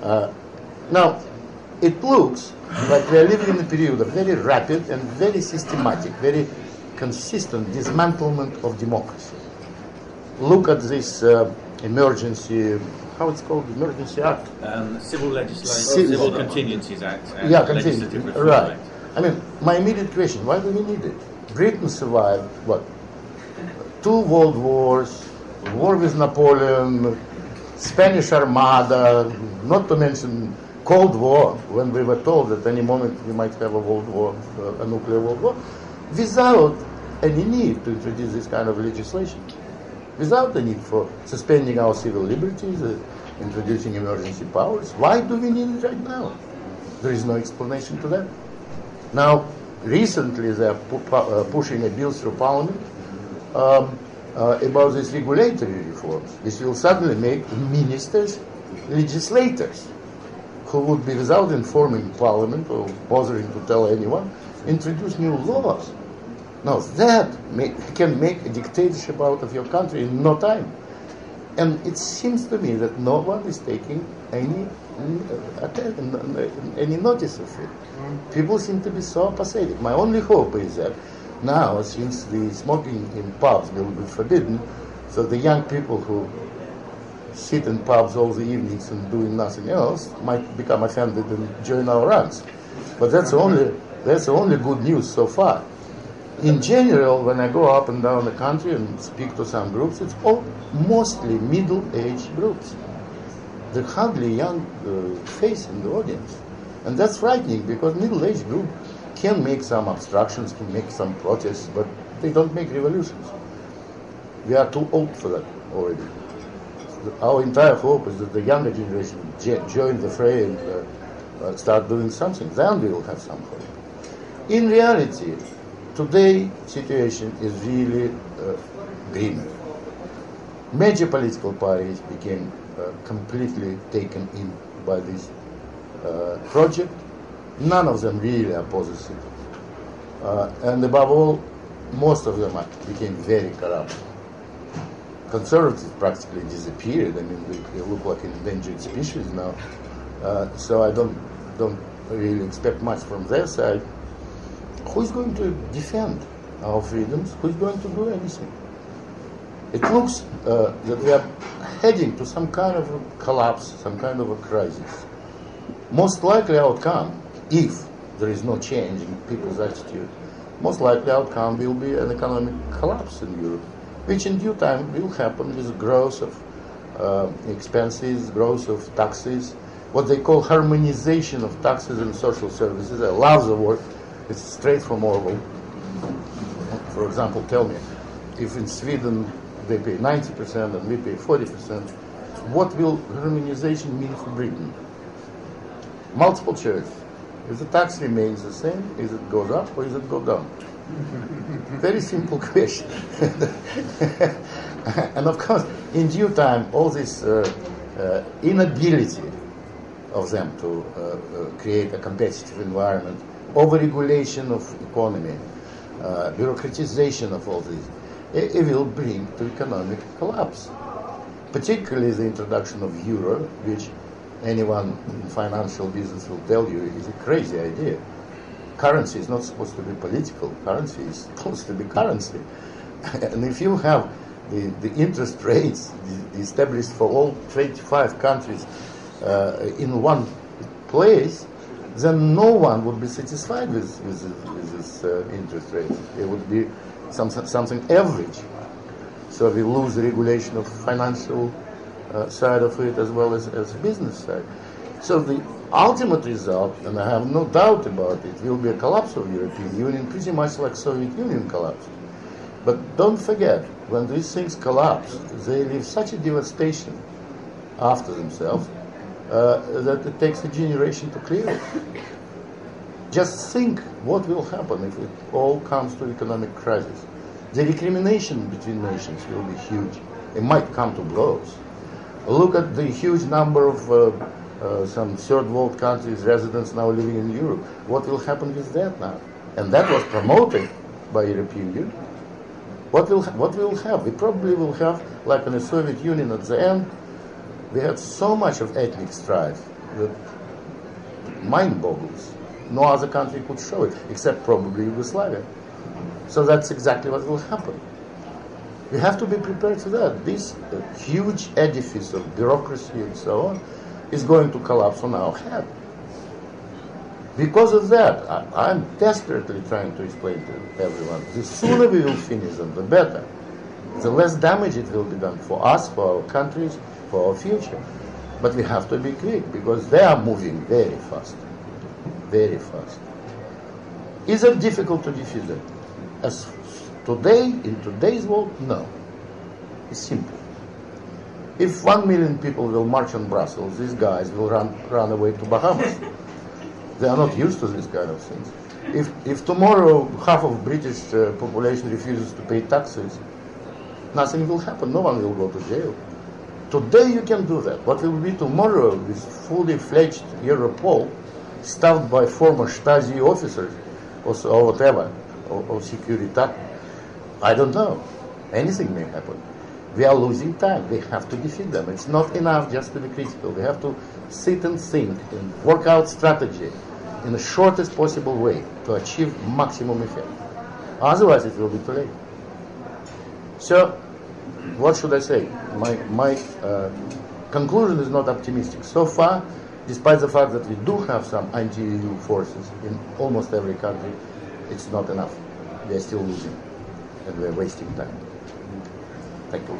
Now, it looks like we are living in a period of very rapid and very systematic, very consistent dismantlement of democracy. Look at this emergency, how it's called, Emergency Act? Civil Legislation, Civil Contingencies Act. And yeah, Legislative Reform right. Act. I mean, my immediate question, why do we need it? Britain survived, what, 2 world wars, war with Napoleon, Spanish Armada, not to mention Cold War, when we were told that any moment we might have a world war, a nuclear world war, without any need to introduce this kind of legislation, without the need for suspending our civil liberties, introducing emergency powers. Why do we need it right now? There is no explanation to that. Now, recently they are pushing a bill through Parliament about these regulatory reforms, which will suddenly make ministers legislators, who would be, without informing Parliament or bothering to tell anyone, introduce new laws. Now that can make a dictatorship out of your country in no time. And it seems to me that no one is taking any notice of it. People seem to be so apathetic. My only hope is that now, since the smoking in pubs will be forbidden, so the young people who sit in pubs all the evenings and doing nothing else might become offended and join our ranks. But that's the only good news so far. In general, when I go up and down the country and speak to some groups, it's all mostly middle-aged groups. There's hardly a young face in the audience. And that's frightening, because middle-aged group can make some obstructions, can make some protests, but they don't make revolutions. We are too old for that already. Our entire hope is that the younger generation join the fray and start doing something. Then we will have some hope. In reality, today's situation is really grim. Major political parties became completely taken in by this project. None of them really are positive. And above all, most of them became very corrupt. Conservatives practically disappeared. I mean, they look like an endangered species now. So I don't really expect much from their side. Who's going to defend our freedoms? Who's going to do anything? It looks that we are heading to some kind of a collapse, some kind of a crisis. Most likely outcome, if there is no change in people's attitude, most likely outcome will be an economic collapse in Europe, which in due time will happen with growth of expenses, growth of taxes, what they call harmonization of taxes and social services. I love the word. It's straight from Orwell. For example, tell me, if in Sweden they pay 90% and we pay 40%, what will harmonization mean for Britain? Multiple choice. If the tax remains the same, is it goes up or is it go down? Very simple question. And of course, in due time, all this inability of them to create a competitive environment, overregulation of economy, bureaucratization of all this, it will bring to economic collapse. Particularly the introduction of euro, which anyone in financial business will tell you is a crazy idea. Currency is not supposed to be political. Currency is supposed to be currency. And if you have the interest rates established for all 25 countries in one place, then no one would be satisfied with this interest rate. It would be something average. So we lose the regulation of financial side of it as well as business side. So the ultimate result, and I have no doubt about it, will be a collapse of the European Union, pretty much like Soviet Union collapsed. But don't forget, when these things collapse, they leave such a devastation after themselves that it takes a generation to clear it. Just think what will happen if it all comes to economic crisis. The recrimination between nations will be huge. It might come to blows. Look at the huge number of some third world countries, residents now living in Europe. What will happen with that now? And that was promoted by European Union. What we'll have? We probably will have, like in the Soviet Union at the end, we had so much of ethnic strife that mind boggles. No other country could show it, except probably Yugoslavia. So that's exactly what will happen. We have to be prepared for that. This huge edifice of bureaucracy and so on is going to collapse on our head. Because of that, I'm desperately trying to explain to everyone, the sooner we will finish them, the better. The less damage it will be done for us, for our countries, for our future. But we have to be quick, because they are moving very fast. Very fast. Is it difficult to defeat them? As today, in today's world, no. It's simple. If 1 million people will march on Brussels, these guys will run away to Bahamas. They are not used to this kind of things. If tomorrow half of British population refuses to pay taxes, nothing will happen. No one will go to jail. Today you can do that. What will be tomorrow with fully fledged Europol, staffed by former Stasi officers or whatever, or Securitat, I don't know. Anything may happen. We are losing time. We have to defeat them. It's not enough just to be critical. We have to sit and think and work out strategy in the shortest possible way to achieve maximum effect. Otherwise, it will be too late. So, what should I say? My conclusion is not optimistic. So far, despite the fact that we do have some anti-EU forces in almost every country, it's not enough. We are still losing, and we are wasting time. Thank you.